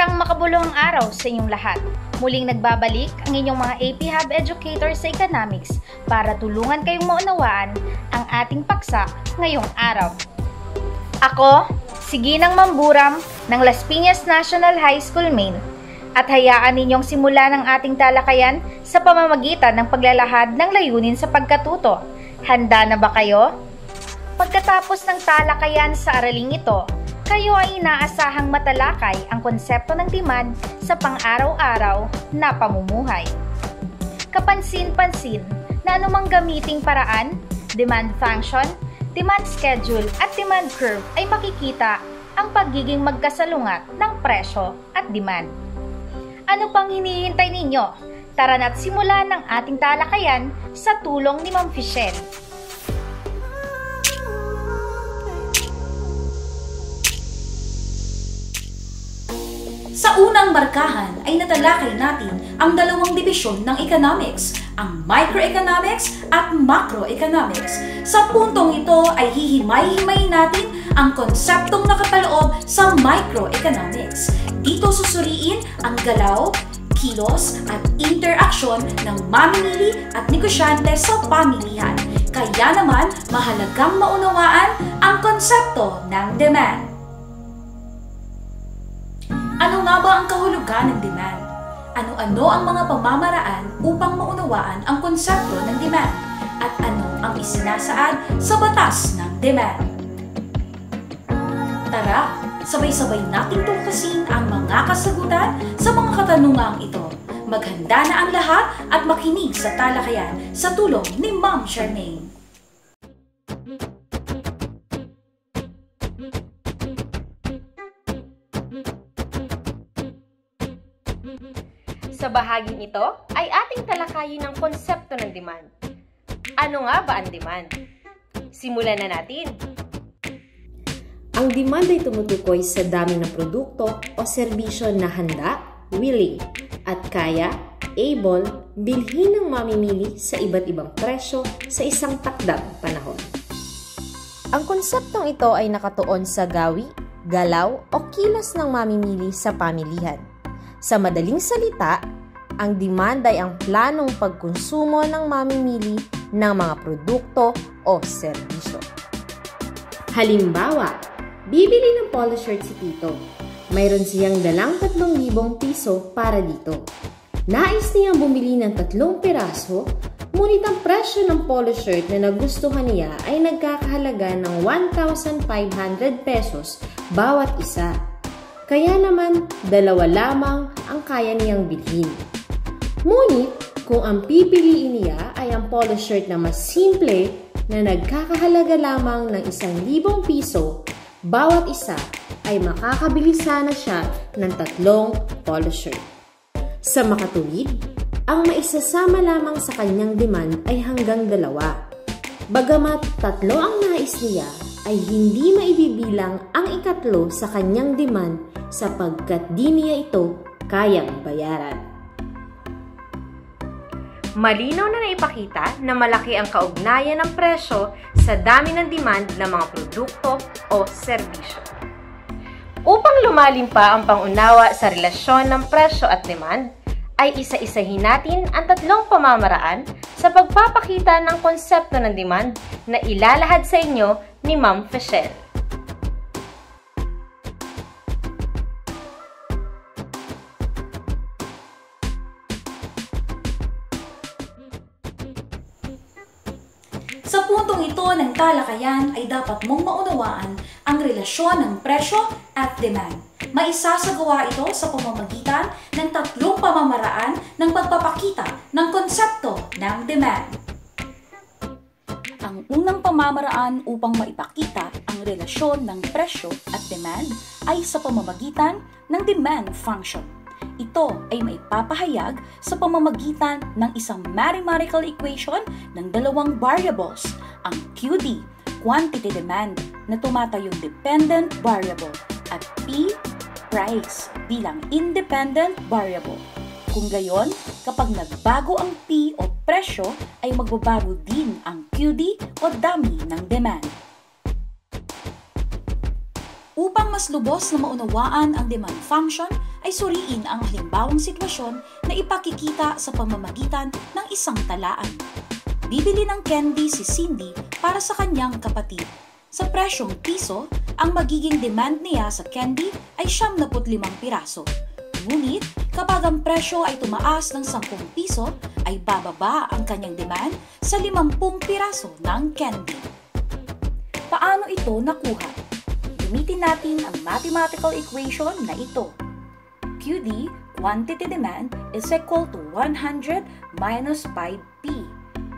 Isang makabuluhang araw sa inyong lahat. Muling nagbabalik ang inyong mga AP Hub educators sa economics para tulungan kayong maunawaan ang ating paksa ngayong araw. Ako, si Ginang Mamburam ng Las Piñas National High School, Maine, at hayaan ninyong simulan ang ating talakayan sa pamamagitan ng paglalahad ng layunin sa pagkatuto. Handa na ba kayo? Pagkatapos ng talakayan sa araling ito, kayo ay inaasahang matalakay ang konsepto ng demand sa pang-araw-araw na pamumuhay. Kapansin-pansin na anumang gamiting paraan, demand function, demand schedule at demand curve ay makikita ang pagiging magkasalungat ng presyo at demand. Ano pang hinihintay ninyo? Tara na't simulan ang ating talakayan sa tulong ni Ma'am Fichelle. Sa unang markahan ay natalakay natin ang dalawang dibisyon ng economics, ang microeconomics at macroeconomics. Sa puntong ito ay hihimay-himay natin ang konseptong nakapaloob sa microeconomics. Dito susuriin ang galaw, kilos at interaksyon ng mamimili at negosyante sa pamilihan. Kaya naman mahalagang maunawaan ang konsepto ng demand. Ano nga ba ang kahulugan ng demand? Ano-ano ang mga pamamaraan upang maunawaan ang konsepto ng demand? At ano ang isinasaad sa batas ng demand? Tara, sabay-sabay nating tungkasin ang mga kasagutan sa mga katanungang ito. Maghanda na ang lahat at makinig sa talakayan sa tulong ni Ma'am Charmaine. Sa bahaging ito ay ating talakayin ang konsepto ng demand. Ano nga ba ang demand? Simulan na natin! Ang demand ay tumutukoy sa dami ng produkto o serbisyo na handa, willing, at kaya, able, bilhin ng mamimili sa iba't ibang presyo sa isang takdang panahon. Ang konseptong ito ay nakatuon sa gawi, galaw o kilos ng mamimili sa pamilihan. Sa madaling salita, ang demand ay ang planong pagkonsumo ng mamimili ng mga produkto o serbisyo. Halimbawa, bibili ng polo shirt si Tito. Mayroon siyang dalang 3,000 piso para dito. Nais niyang bumili ng 3 piraso, ngunit ang presyo ng polo shirt na nagustuhan niya ay nagkakahalaga ng 1,500 pesos bawat isa. Kaya naman, 2 lamang ang kaya niyang bilhin. Ngunit, kung ang pipiliin niya ay ang polo shirt na mas simple na nagkakahalaga lamang ng 1,000 piso, bawat isa ay makakabili sana siya ng 3 polo shirt. Sa makatuwid, ang maisasama lamang sa kanyang demand ay hanggang 2. Bagamat 3 ang nais niya, ay hindi maibibilang ang ikatlo sa kanyang demand sapagkat di niya ito kayang bayaran. Malinaw na naipakita na malaki ang kaugnayan ng presyo sa dami ng demand ng mga produkto o serbisyo. Upang lumalim pa ang pangunawa sa relasyon ng presyo at demand, ay isa-isahin natin ang 3 pamamaraan sa pagpapakita ng konsepto ng demand na ilalahad sa inyo ni Ma'am Fichelle. Sa puntong ito ng talakayan ay dapat mong maunawaan ang relasyon ng presyo at demand. Maisasagawa ito sa pamamagitan ng 3 pamamaraan ng pagpapakita ng konsepto ng demand. Ang unang pamamaraan upang maipakita ang relasyon ng presyo at demand ay sa pamamagitan ng demand function. Ito ay maipapahayag sa pamamagitan ng isang mathematical equation ng 2 variables, ang QD, quantity demand, na tumatayong dependent variable, at P, price, bilang independent variable. Kung gayon, kapag nagbago ang P o presyo, ay magbabago din ang QD o dami ng demand. Upang mas lubos na maunawaan ang demand function, ay suriin ang halimbawang sitwasyon na ipakikita sa pamamagitan ng isang talaan. Bibili ng candy si Cindy para sa kanyang kapatid. Sa presyong piso, ang magiging demand niya sa candy ay 75 piraso. Ngunit, kapag ang presyo ay tumaas ng 10 piso, ay bababa ang kanyang demand sa 50 piraso ng candy. Paano ito nakuha? Gamitin natin ang mathematical equation na ito. QD, quantity demand, is equal to 100 minus 5P.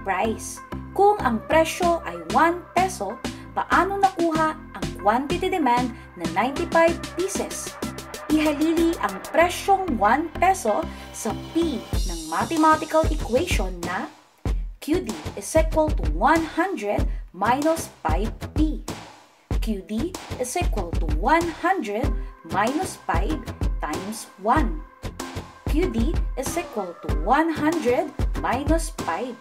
Price. Kung ang presyo ay 1 peso, paano nakuha ang quantity demand na 95 pieces? Ihalili ang presyong 1 peso sa P ng mathematical equation na QD is equal to 100 minus 5P. QD is equal to 100 minus 5 times 1. QD is equal to 100 minus 5.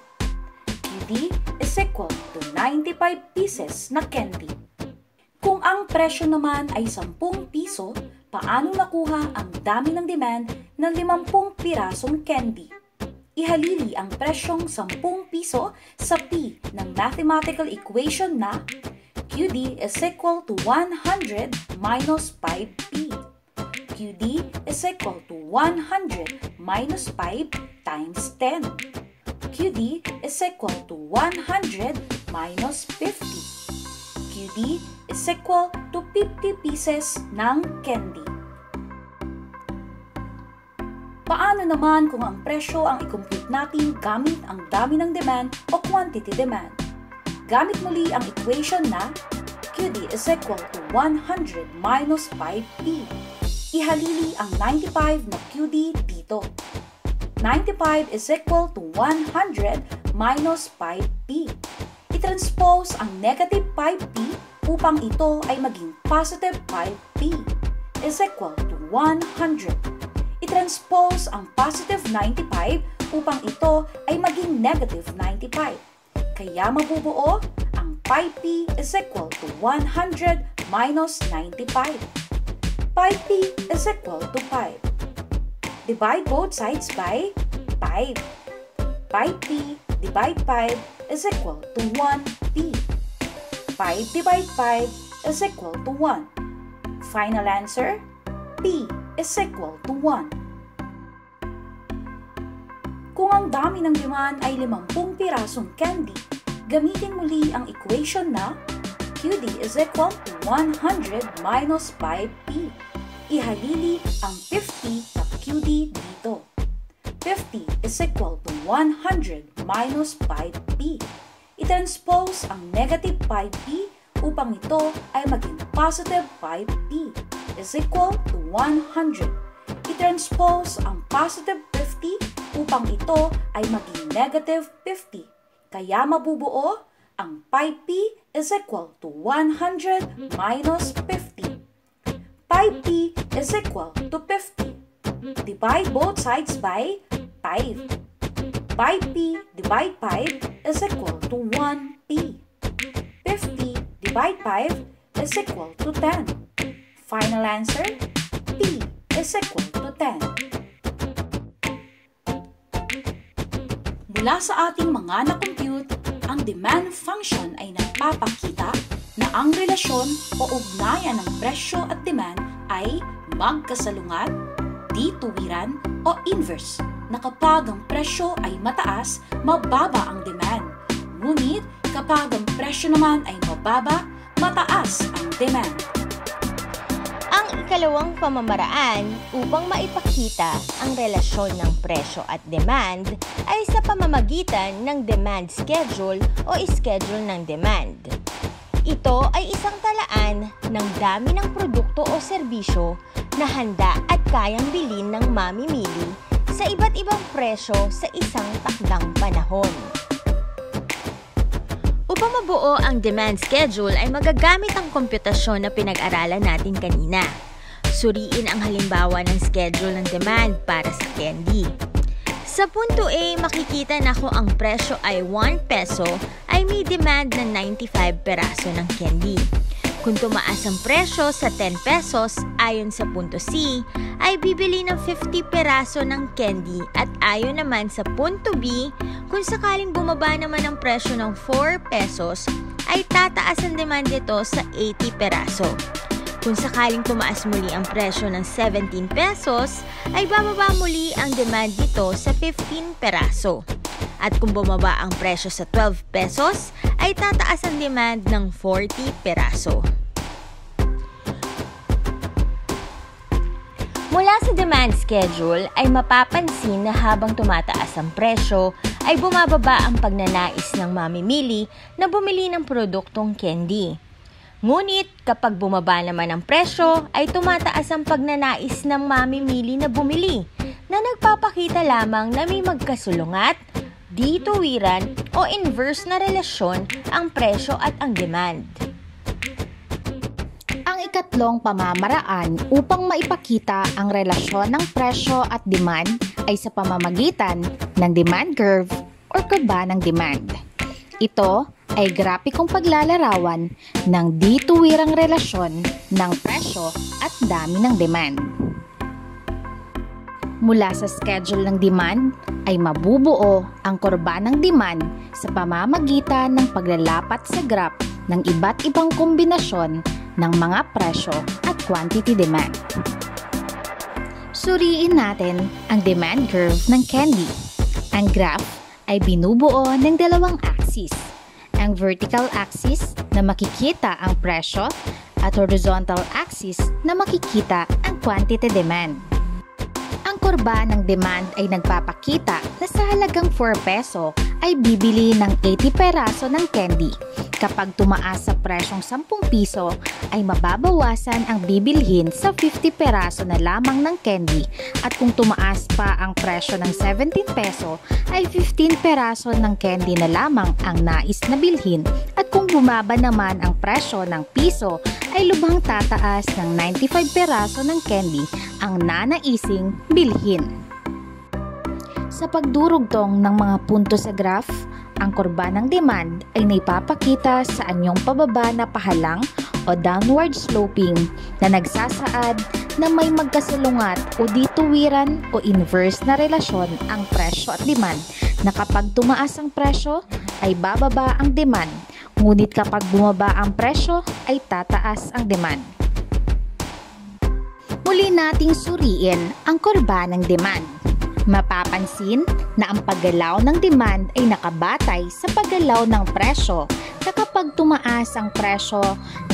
QD is equal to 95 pieces na candy. Kung ang presyo naman ay 10 piso, paano nakuha ang dami ng demand ng 50 pirasong candy? Ihalili ang presyong 10 piso sa P ng mathematical equation na QD is equal to 100 minus 5P. QD is equal to 100 minus 5 times 10. QD is equal to 100 minus 50. QD is equal to 50 pieces ng candy. Paano naman kung ang presyo ang i-compute natin gamit ang dami ng demand o quantity demand? Gamit muli ang equation na QD is equal to 100 minus 5P. Ihalili ang 95 na QD dito. 95 is equal to 100 minus 5P. I-transpose ang negative 5P upang ito ay maging positive 5P is equal to 100. I-transpose ang positive 95 upang ito ay maging negative 95. Kaya mabubuo ang 5P is equal to 100 minus 95. 5P is equal to 5. Divide both sides by 5. 5P divide 5 is equal to 1P. 5 divide 5 is equal to 1. Final answer, P is equal to 1. Kung ang dami ng demand ay 50 pirasong candy, gamitin muli ang equation na QD is equal to 100 minus 5P. Ihalili ang 50 na QD dito. 50 is equal to 100 minus 5P. I-transpose ang negative 5P upang ito ay maging positive 5P is equal to 100. I-transpose ang positive 50 upang ito ay maging negative 50. Kaya mabubuo ang 5P is equal to 100 minus 50. 5P is equal to 50. Divide both sides by 5. 5P divide 5 is equal to 1P. 50 divide 5 is equal to 10. Final answer, P is equal to 10. Mula sa ating mga na-compute, ang demand function ay nagpapakita na ang relasyon o ugnayan ng presyo at demand ay magkasalungat, dituwiran o inverse, na kapag ang presyo ay mataas, mababa ang demand. Ngunit kapag ang presyo naman ay mababa, mataas ang demand. Ang ikalawang pamamaraan upang maipakita ang relasyon ng presyo at demand ay sa pamamagitan ng demand schedule o schedule ng demand. Ito ay isang talaan ng dami ng produkto o serbisyo na handa at kayang bilhin ng mamimili sa iba't ibang presyo sa isang takdang panahon. Upang mabuo ang demand schedule ay magagamit ang komputasyon na pinag-aralan natin kanina. Suriin ang halimbawa ng schedule ng demand para sa candy. Sa punto A, makikita na kung ang presyo ay 1 peso ay may demand na 95 peraso ng candy. Kung tumaas ang presyo sa 10 pesos ayon sa punto C, ay bibili ng 50 peraso ng candy at ayon naman sa punto B, kung sakaling bumaba naman ang presyo ng 4 pesos, ay tataas ang demand nito sa 80 peraso. Kung sakaling tumaas muli ang presyo ng 17 pesos, ay bababa muli ang demand nito sa 15 peraso. At kung bumaba ang presyo sa 12 pesos, ay tataas ang demand ng 40 peraso. Mula sa demand schedule ay mapapansin na habang tumataas ang presyo, ay bumababa ang pagnanais ng mamimili na bumili ng produktong candy. Ngunit kapag bumaba naman ang presyo, ay tumataas ang pagnanais ng mamimili na bumili, na nagpapakita lamang na may magkasulungat, dituwiran o inverse na relasyon ang presyo at ang demand. Ang ikatlong pamamaraan upang maipakita ang relasyon ng presyo at demand ay sa pamamagitan ng demand curve o kurba ng demand. Ito ay grapikong paglalarawan ng dituwirang relasyon ng presyo at dami ng demand. Mula sa schedule ng demand ay mabubuo ang kurba ng demand sa pamamagitan ng paglalapat sa graph ng iba't ibang kombinasyon ng mga presyo at quantity demand. Suriin natin ang demand curve ng candy. Ang graph ay binubuo ng dalawang axis. Ang vertical axis na makikita ang presyo at horizontal axis na makikita ang quantity demand. Ang kurba ng demand ay nagpapakita na sa halagang 4 peso ay bibili ng 80 peraso ng candy. Kapag tumaas sa presyong 10 piso, ay mababawasan ang bibilhin sa 50 peraso na lamang ng candy. At kung tumaas pa ang presyo ng 17 peso, ay 15 peraso ng candy na lamang ang nais na bilhin. At kung bumaba naman ang presyo ng piso, ay lubhang tataas ng 95 peraso ng candy ang nanaising bilhin. Sa pagdurugtong ng mga punto sa graph, ang kurba ng demand ay naipapakita sa anyong pababa na pahalang o downward sloping na nagsasaad na may magkasalungat o dituwiran o inverse na relasyon ang presyo at demand, na kapag tumaas ang presyo ay bababa ang demand, ngunit kapag bumaba ang presyo ay tataas ang demand. Muli nating suriin ang kurba ng demand. Mapapansin na ang paggalaw ng demand ay nakabatay sa paggalaw ng presyo, na kapag tumaas ang presyo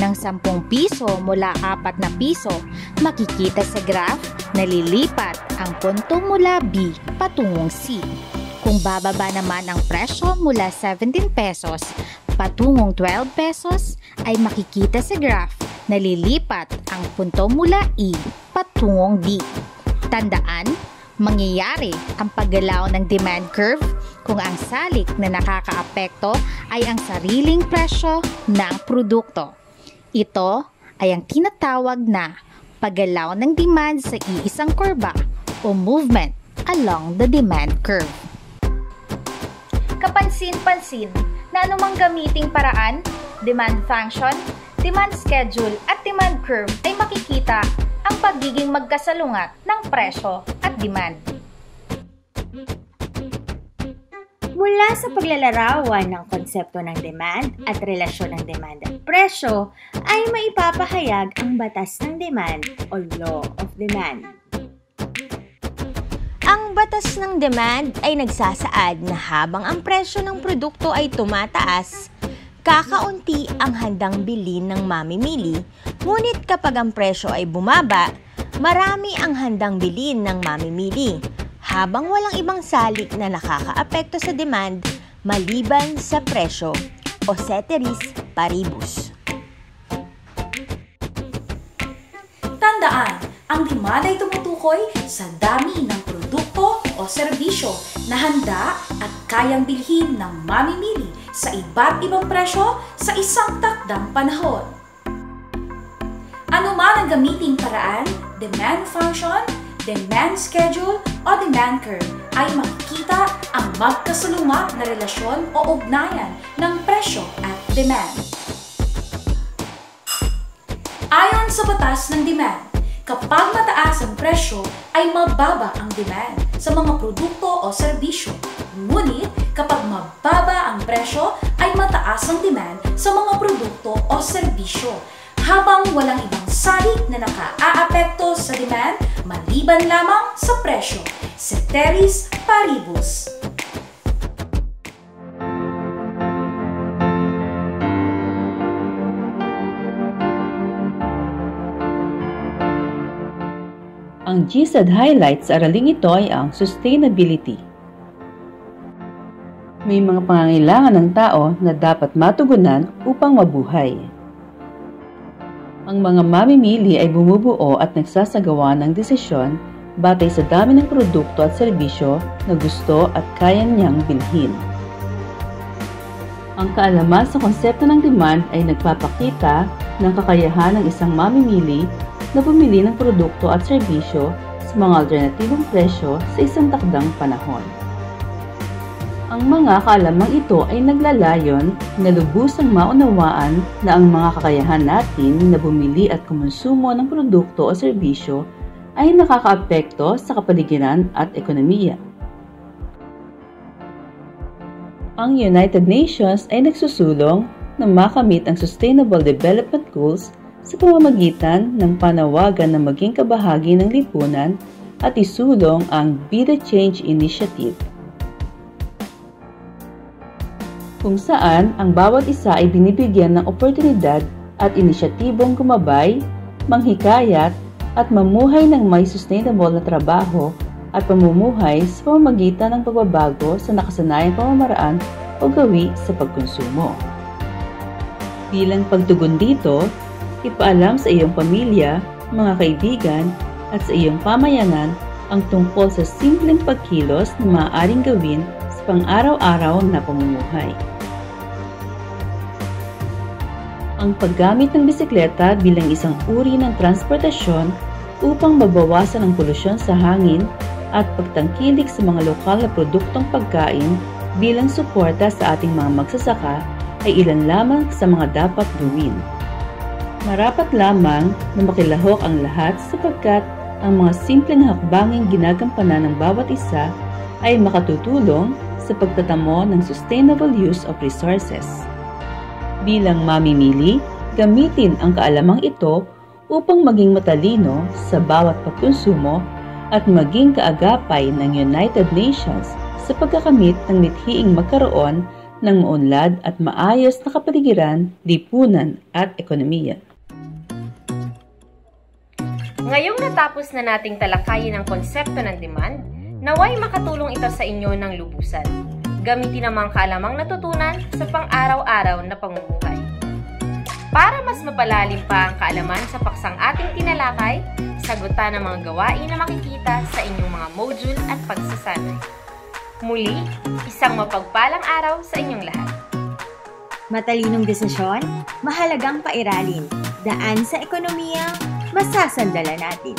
ng 10 piso mula 4 na piso, makikita sa graph na lilipat ang punto mula B patungong C. Kung bababa naman ang presyo mula 17 pesos patungong 12 pesos, ay makikita sa graph na lilipat ang punto mula E patungong D. Tandaan, mangyayari ang paggalaw ng demand curve kung ang salik na nakakaapekto ay ang sariling presyo ng produkto. Ito ay ang tinatawag na paggalaw ng demand sa iisang kurba o movement along the demand curve. Kapansin-pansin na anumang gamiting paraan, demand function, demand schedule at demand curve ay makikita ang pagiging magkasalungat ng presyo at demand. Mula sa paglalarawan ng konsepto ng demand at relasyon ng demand at presyo, ay maipapahayag ang batas ng demand o law of demand. Ang batas ng demand ay nagsasaad na habang ang presyo ng produkto ay tumataas, kakaunti ang handang bilhin ng mamimili, ngunit kapag ang presyo ay bumaba, marami ang handang bilhin ng mamimili, habang walang ibang salik na nakakaapekto sa demand maliban sa presyo o ceteris paribus. Tandaan, ang demand ay tumutukoy sa dami ng produkto o serbisyo na handa at kayang bilhin ng mamimili sa iba't ibang presyo sa isang takdang panahon. Ano man ang gamiting paraan, demand function, demand schedule o demand curve, ay makikita ang magkasalungat na relasyon o ugnayan ng presyo at demand. sa batas ng demand. Kapag mataas ang presyo, ay mababa ang demand sa mga produkto o serbisyo. Ngunit kapag mababa ang presyo, ay mataas ang demand sa mga produkto o serbisyo. Habang walang ibang salik na nakaaapekto sa demand maliban lamang sa presyo. Ceteris paribus. Ang GSED highlight sa araling ito ay ang sustainability. May mga pangangailangan ng tao na dapat matugunan upang mabuhay. Ang mga mamimili ay bumubuo at nagsasagawa ng desisyon batay sa dami ng produkto at serbisyo na gusto at kaya niyang bilhin. Ang kaalaman sa konsepto ng demand ay nagpapakita ng kakayahan ng isang mamimili na bumili ng produkto at serbisyo sa mga alternatibong presyo sa isang takdang panahon. Ang mga kaalamang ito ay naglalayon na lubusang maunawaan na ang mga kakayahan natin na bumili at kumonsumo ng produkto o serbisyo ay nakakaapekto sa kapaligiran at ekonomiya. Ang United Nations ay nagsusulong na makamit ang Sustainable Development Goals sa pamamagitan ng panawagan na maging kabahagi ng lipunan at isulong ang Be the Change Initiative, kung saan ang bawat isa ay binibigyan ng oportunidad at inisyatibong gumabay, manghikayat at mamuhay ng may sustainable na trabaho at pamumuhay sa pamamagitan ng pagbabago sa nakasanayang pamamaraan o gawi sa pagkonsumo. Bilang pagtugon dito, ipaalam sa iyong pamilya, mga kaibigan, at sa iyong pamayanan ang tungkol sa simpleng pagkilos na maaaring gawin sa pang-araw-araw na pamumuhay. Ang paggamit ng bisikleta bilang isang uri ng transportasyon upang mabawasan ang polusyon sa hangin at pagtangkilik sa mga lokal na produktong pagkain bilang suporta sa ating mga magsasaka ay ilan lamang sa mga dapat gawin. Marapat lamang na makilahok ang lahat sapagkat ang mga simpleng hakbanging ginagampanan ng bawat isa ay makatutulong sa pagtatamo ng sustainable use of resources. Bilang mamimili, gamitin ang kaalamang ito upang maging matalino sa bawat pagkonsumo at maging kaagapay ng United Nations sa pagkakamit ng mithiing magkaroon ng maunlad at maayos na kapaligiran, lipunan at ekonomiya. Ngayong natapos na nating talakayin ang konsepto ng demand, naway makatulong ito sa inyo ng lubusan. Gamitin ang mga kaalamang natutunan sa pang-araw-araw na pamumuhay. Para mas mapalalim pa ang kaalaman sa paksang ating tinalakay, sagutan ang mga gawain na makikita sa inyong mga module at pagsasanay. Muli, isang mapagpalang araw sa inyong lahat. Matalinong desisyon, mahalagang pairalin. Daan sa ekonomiya, masasandalan natin.